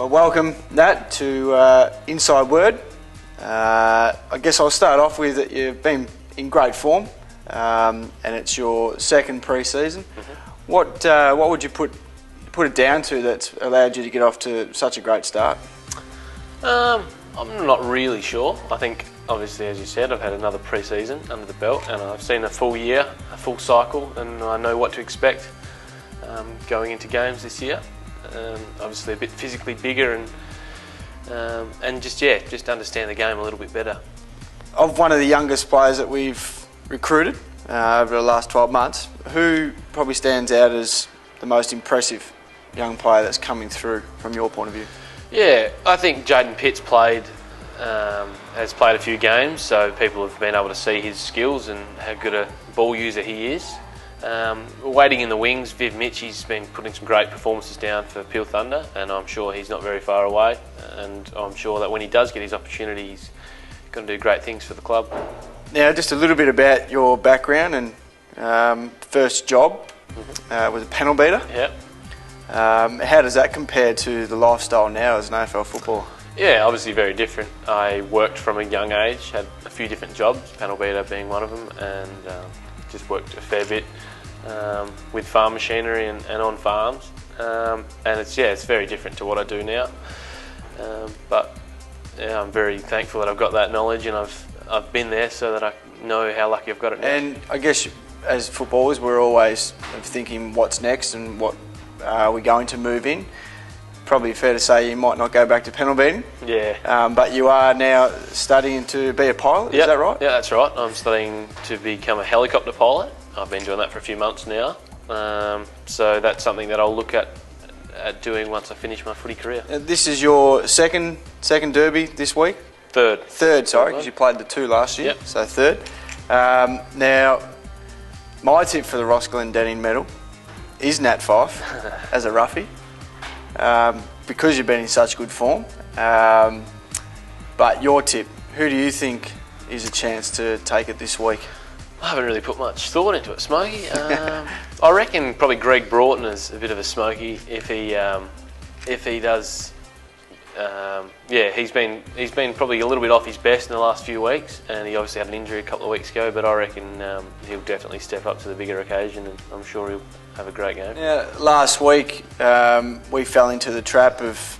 Well, welcome, Nat, to Inside Word. I guess I'll start off with that you've been in great form, and it's your second pre-season. What would you put it down to that's allowed you to get off to such a great start? I'm not really sure. I think, obviously, as you said, I've had another pre-season under the belt, and I've seen a full year, a full cycle, and I know what to expect going into games this year. Obviously, a bit physically bigger, and just understand the game a little bit better. Of one of the youngest players that we've recruited over the last 12 months, who probably stands out as the most impressive young player that's coming through from your point of view? Yeah, I think Jaden Pitt's has played a few games, so people have been able to see his skills and how good a ball user he is. Waiting in the wings, Viv Mitchie's been putting some great performances down for Peel Thunder, and I'm sure he's not very far away, and I'm sure that when he does get his opportunity, he's going to do great things for the club. Now, just a little bit about your background and first job was a panel beater. Yep. How does that compare to the lifestyle now as an AFL footballer? Yeah, obviously very different. I worked from a young age, had a few different jobs, panel beater being one of them, and just worked a fair bit with farm machinery and on farms, and it's very different to what I do now. But yeah, I'm very thankful that I've got that knowledge, and I've been there so that I know how lucky I've got it now. And I guess as footballers, we're always thinking what's next and what are we going to move in. Probably fair to say you might not go back to panel beating. Yeah. But you are now studying to be a pilot, is that right? Yeah, that's right. I'm studying to become a helicopter pilot. I've been doing that for a few months now. So that's something that I'll look at doing once I finish my footy career. This is your second derby this week? Third, sorry, because you played the two last year, yep. So third. Now, my tip for the Ross Glendenning medal is Nat Fyfe as a roughie. Because you've been in such good form. But your tip, who do you think is a chance to take it this week? I haven't really put much thought into it, Smokey. I reckon probably Greg Broughton is a bit of a smoky if he does. He's been probably a little bit off his best in the last few weeks, and he obviously had an injury a couple of weeks ago. But I reckon he'll definitely step up to the bigger occasion, and I'm sure he'll have a great game. Yeah, last week we fell into the trap of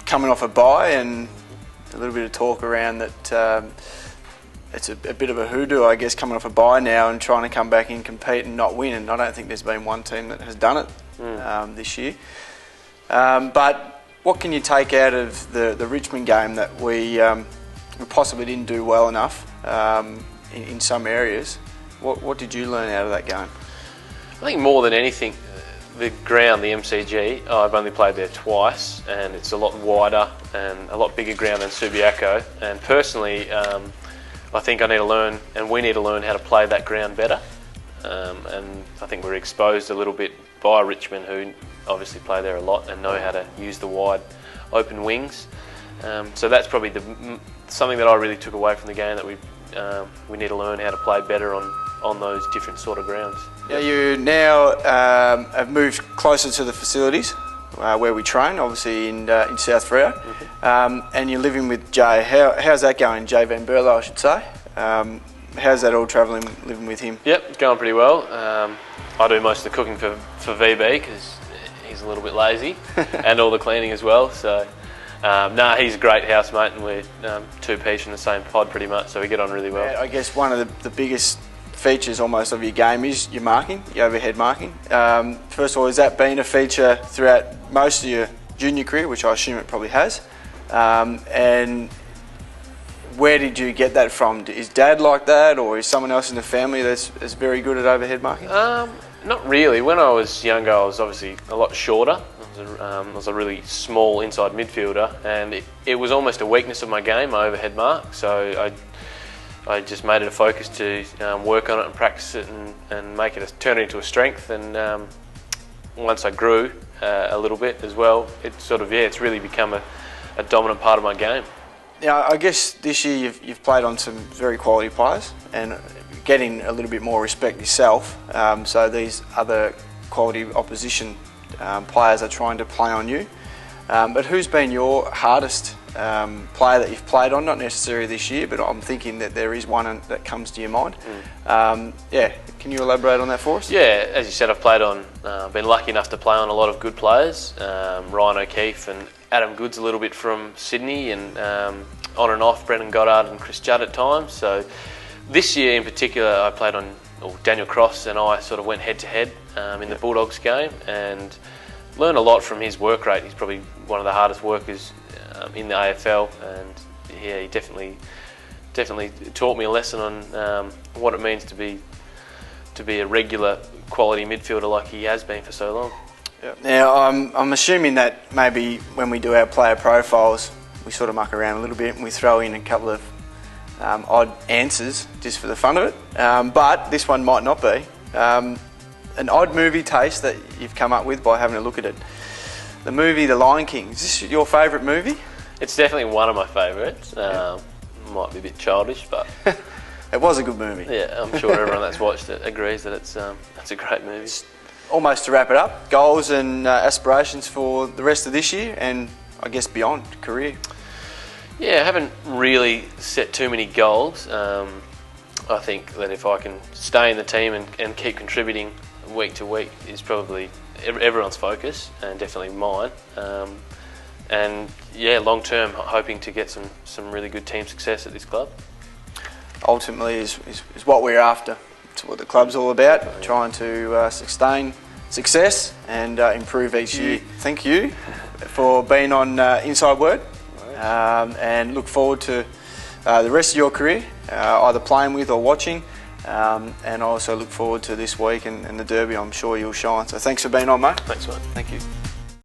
coming off a bye, and a little bit of talk around that it's a bit of a hoodoo, I guess, coming off a bye now and trying to come back and compete and not win. And I don't think there's been one team that has done it this year. But what can you take out of the Richmond game that we possibly didn't do well enough in some areas? What did you learn out of that game? I think more than anything, the ground, the MCG, I've only played there twice, and it's a lot wider and a lot bigger ground than Subiaco. And personally, I think I need to learn, and we need to learn how to play that ground better. And I think we're exposed a little bit by Richmond, who obviously play there a lot and know how to use the wide open wings. So that's probably something that I really took away from the game, that we need to learn how to play better on those different sort of grounds. Yeah, you now have moved closer to the facilities where we train, obviously in South Freo, and you're living with Jay. How's that going? Jay Van Berlo, I should say. How's that all travelling, living with him? Yep, it's going pretty well. I do most of the cooking for VB because he's a little bit lazy, and all the cleaning as well. So, he's a great housemate, and we're two peas in the same pod pretty much, so we get on really well. Yeah, I guess one of the biggest features almost of your game is your marking, your overhead marking. First of all, has that been a feature throughout most of your junior career, which I assume it probably has? And where did you get that from? Is Dad like that, or is someone else in the family that's very good at overhead marking? Not really. When I was younger, I was obviously a lot shorter. I was a really small inside midfielder, and it was almost a weakness of my game, my overhead mark. So I just made it a focus to work on it and practice it and make it turn it into a strength. And once I grew a little bit as well, it's really become a dominant part of my game. Now, I guess this year you've played on some very quality players and getting a little bit more respect yourself. So these other quality opposition players are trying to play on you. But who's been your hardest player that you've played on? Not necessarily this year, but I'm thinking that there is one that comes to your mind. Yeah, can you elaborate on that for us? Yeah, as you said, I've played on, been lucky enough to play on a lot of good players. Ryan O'Keefe and Adam Goods a little bit from Sydney, and on and off Brendan Goddard and Chris Judd at times. So this year in particular, I played on, Daniel Cross and I sort of went head to head in the Bulldogs game, and learned a lot from his work rate. He's probably one of the hardest workers in the AFL, and yeah, he definitely taught me a lesson on what it means to be a regular quality midfielder like he has been for so long. Yep. Now I'm assuming that maybe when we do our player profiles, we sort of muck around a little bit and we throw in a couple of odd answers just for the fun of it. But this one might not be. An odd movie taste that you've come up with by having a look at it. The movie The Lion King. Is this your favourite movie? It's definitely one of my favourites. Might be a bit childish, but it was a good movie. Yeah, I'm sure everyone that's watched it agrees that it's a great movie. Almost to wrap it up, goals and aspirations for the rest of this year and I guess beyond, career. Yeah, I haven't really set too many goals. I think that if I can stay in the team and keep contributing week to week is probably everyone's focus, and definitely mine. And yeah, long term, hoping to get some really good team success at this club. Ultimately is what we're after. It's what the club's all about, trying to sustain success and improve each year. Thank you for being on Inside Word, and look forward to the rest of your career, either playing with or watching. And I also look forward to this week and the derby. I'm sure you'll shine. So thanks for being on, mate. Thanks, mate. Thank you.